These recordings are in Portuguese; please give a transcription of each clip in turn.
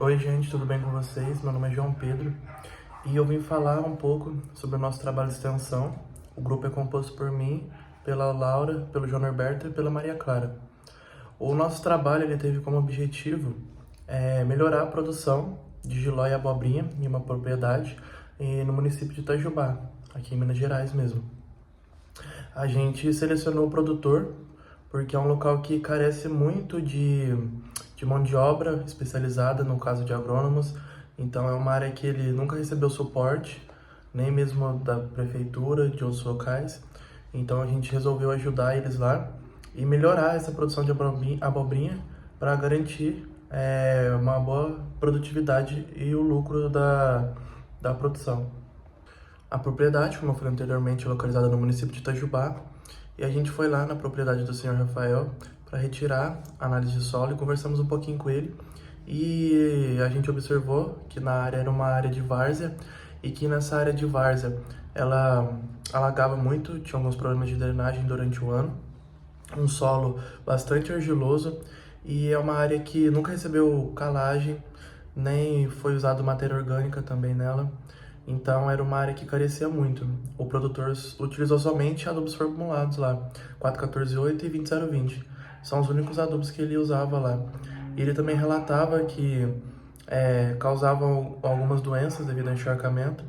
Oi gente, tudo bem com vocês? Meu nome é João Pedro e eu vim falar um pouco sobre o nosso trabalho de extensão. O grupo é composto por mim, pela Laura, pelo João Norberto e pela Maria Clara. O nosso trabalho ele teve como objetivo melhorar a produção de jiló e abobrinha em uma propriedade no município de Itajubá, aqui em Minas Gerais mesmo. A gente selecionou o produtor porque é um local que carece muito de mão de obra especializada, no caso de agrônomos. Então é uma área que ele nunca recebeu suporte, nem mesmo da prefeitura, de outros locais. Então a gente resolveu ajudar eles lá e melhorar essa produção de abobrinha para garantir uma boa produtividade e o lucro da produção. A propriedade, como eu falei anteriormente, é localizada no município de Itajubá, e a gente foi lá na propriedade do senhor Rafael para retirar a análise de solo e conversamos um pouquinho com ele. E a gente observou que na área era uma área de várzea e que nessa área de várzea ela alagava muito, tinha alguns problemas de drenagem durante o ano, um solo bastante argiloso e é uma área que nunca recebeu calagem, nem foi usado matéria orgânica também nela. Então era uma área que carecia muito. O produtor utilizou somente adubos formulados lá, 414-8 e 20020. São os únicos adubos que ele usava lá. E ele também relatava que causavam algumas doenças devido ao encharcamento,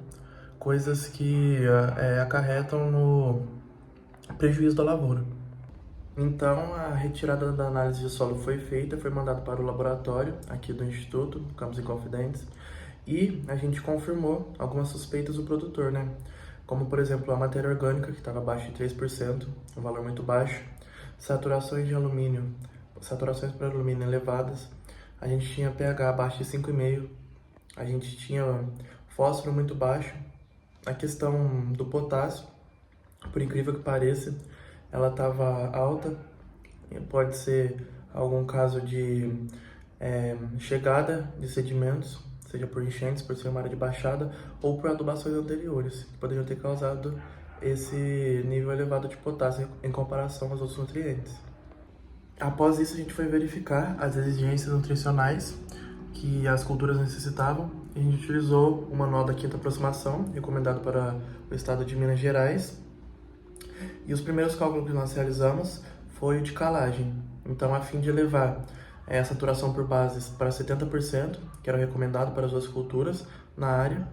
coisas que acarretam no prejuízo da lavoura. Então, a retirada da análise de solo foi feita, foi mandado para o laboratório aqui do Instituto, Campos Inconfidentes, e a gente confirmou algumas suspeitas do produtor, né? Como, por exemplo, a matéria orgânica, que estava abaixo de 3%, um valor muito baixo, saturações de alumínio, saturações para alumínio elevadas, a gente tinha pH abaixo de 5,5, a gente tinha fósforo muito baixo, a questão do potássio, por incrível que pareça, ela estava alta, pode ser algum caso de chegada de sedimentos, seja por enchentes, por ser uma área de baixada, ou por adubações anteriores, que poderiam ter causado esse nível elevado de potássio em comparação aos outros nutrientes. Após isso, a gente foi verificar as exigências nutricionais que as culturas necessitavam e a gente utilizou o manual da quinta aproximação, recomendado para o estado de Minas Gerais. E os primeiros cálculos que nós realizamos foi o de calagem. Então, a fim de levar a saturação por bases para 70%, que era recomendado para as duas culturas na área,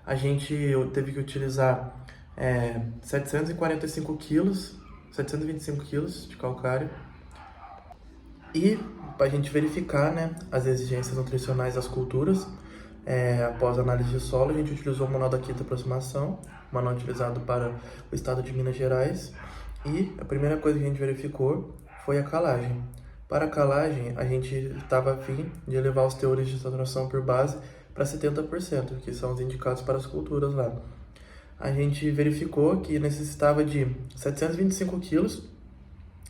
a gente teve que utilizar 745 quilos, 725 quilos de calcário. E para a gente verificar, né, as exigências nutricionais das culturas, após a análise de solo, a gente utilizou o manual da quinta aproximação, manual utilizado para o estado de Minas Gerais, e a primeira coisa que a gente verificou foi a calagem. Para a calagem, a gente estava a fim de elevar os teores de saturação por base para 70%, que são os indicados para as culturas lá. A gente verificou que necessitava de 725 quilos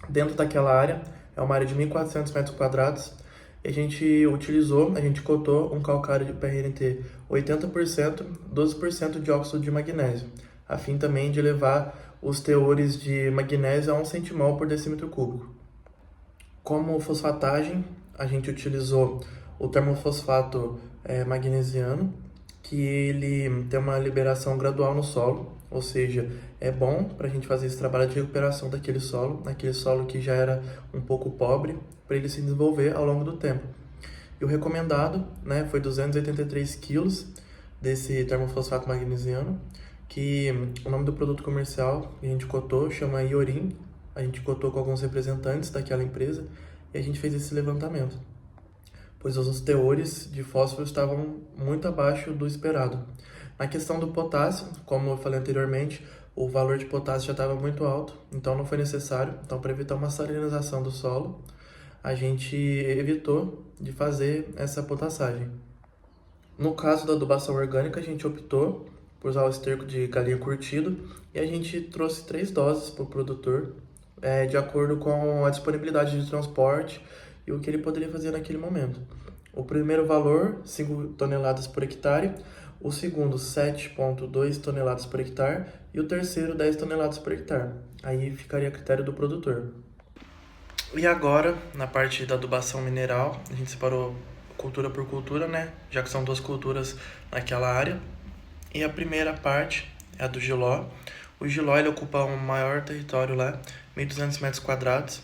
dentro daquela área, é uma área de 1.400 metros quadrados, e a gente cotou um calcário de PRNT 80%, 12% de óxido de magnésio, a fim também de elevar os teores de magnésio a 1 centimol por decímetro cúbico. Como fosfatagem, a gente utilizou o termofosfato magnesiano, que ele tem uma liberação gradual no solo, ou seja, é bom para a gente fazer esse trabalho de recuperação daquele solo que já era um pouco pobre, para ele se desenvolver ao longo do tempo. E o recomendado, né, foi 283 quilos desse termofosfato magnesiano, que o nome do produto comercial que a gente cotou chama Iorin. A gente cotou com alguns representantes daquela empresa e a gente fez esse levantamento, pois os teores de fósforo estavam muito abaixo do esperado. Na questão do potássio, como eu falei anteriormente, o valor de potássio já estava muito alto, então não foi necessário. Então, para evitar uma salinização do solo, a gente evitou de fazer essa potassagem. No caso da adubação orgânica, a gente optou por usar o esterco de galinha curtido e a gente trouxe 3 doses para o produtor, de acordo com a disponibilidade de transporte e o que ele poderia fazer naquele momento. O primeiro valor, 5 toneladas por hectare, o segundo, 7,2 toneladas por hectare e o terceiro, 10 toneladas por hectare. Aí ficaria a critério do produtor. E agora, na parte da adubação mineral, a gente separou cultura por cultura, né? Já que são 2 culturas naquela área. E a primeira parte é a do Giló. O Giló ele ocupa um maior território lá, 1.200 metros quadrados.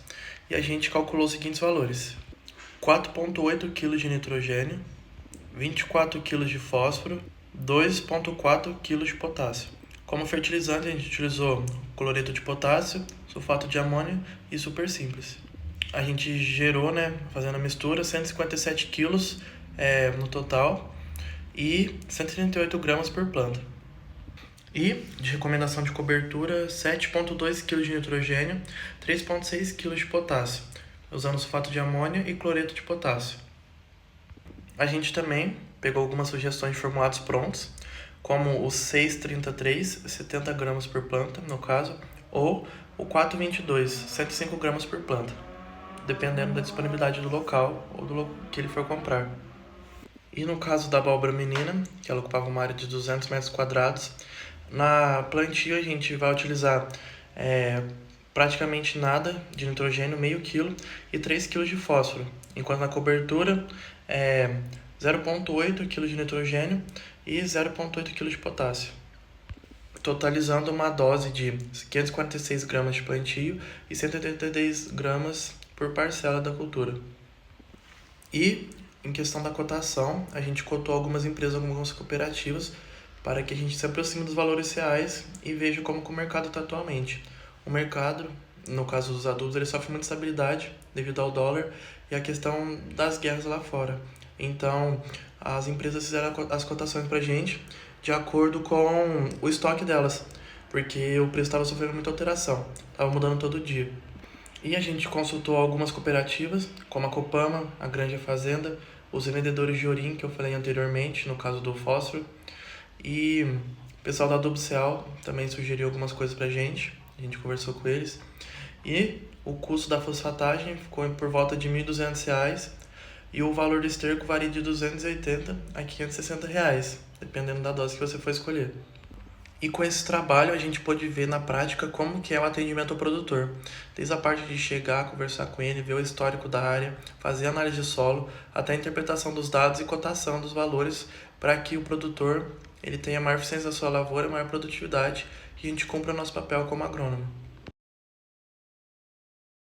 E a gente calculou os seguintes valores: 4,8 kg de nitrogênio, 24 kg de fósforo, 2,4 kg de potássio. Como fertilizante, a gente utilizou cloreto de potássio, sulfato de amônio e super simples. A gente gerou, né, fazendo a mistura, 157 quilos no total e 138 gramas por planta. E, de recomendação de cobertura, 7,2 kg de nitrogênio, 3,6 kg de potássio, usando sulfato de amônio e cloreto de potássio. A gente também pegou algumas sugestões de formulados prontos, como o 633, 70 gramas por planta, no caso, ou o 422, 105 gramas por planta, dependendo da disponibilidade do local ou do que ele for comprar. E no caso da abóbora menina, que ela ocupava uma área de 200 metros quadrados, na plantio a gente vai utilizar praticamente nada de nitrogênio, meio quilo, e 3 kg de fósforo, enquanto na cobertura 0,8 kg de nitrogênio e 0,8 kg de potássio, totalizando uma dose de 546 gramas de plantio e 183 gramas por parcela da cultura. E, em questão da cotação, a gente cotou algumas empresas, algumas cooperativas, para que a gente se aproxime dos valores reais e veja como que o mercado está atualmente. O mercado, no caso dos adubos, ele sofre muita instabilidade devido ao dólar e a questão das guerras lá fora. Então, as empresas fizeram as cotações para a gente de acordo com o estoque delas, porque o preço estava sofrendo muita alteração, estava mudando todo dia. E a gente consultou algumas cooperativas, como a Copama, a Granja Fazenda, os vendedores de Orim, que eu falei anteriormente, no caso do fósforo, e o pessoal da Adubo Ceal também sugeriu algumas coisas pra gente, a gente conversou com eles. E o custo da fosfatagem ficou por volta de R$ 1.200 e o valor do esterco varia de R$ 280 a R$ 560, dependendo da dose que você for escolher. E com esse trabalho a gente pôde ver na prática como que é o atendimento ao produtor. Desde a parte de chegar, conversar com ele, ver o histórico da área, fazer análise de solo, até a interpretação dos dados e cotação dos valores para que o produtor ele tenha maior eficiência da sua lavoura, maior produtividade e a gente cumpra o nosso papel como agrônomo.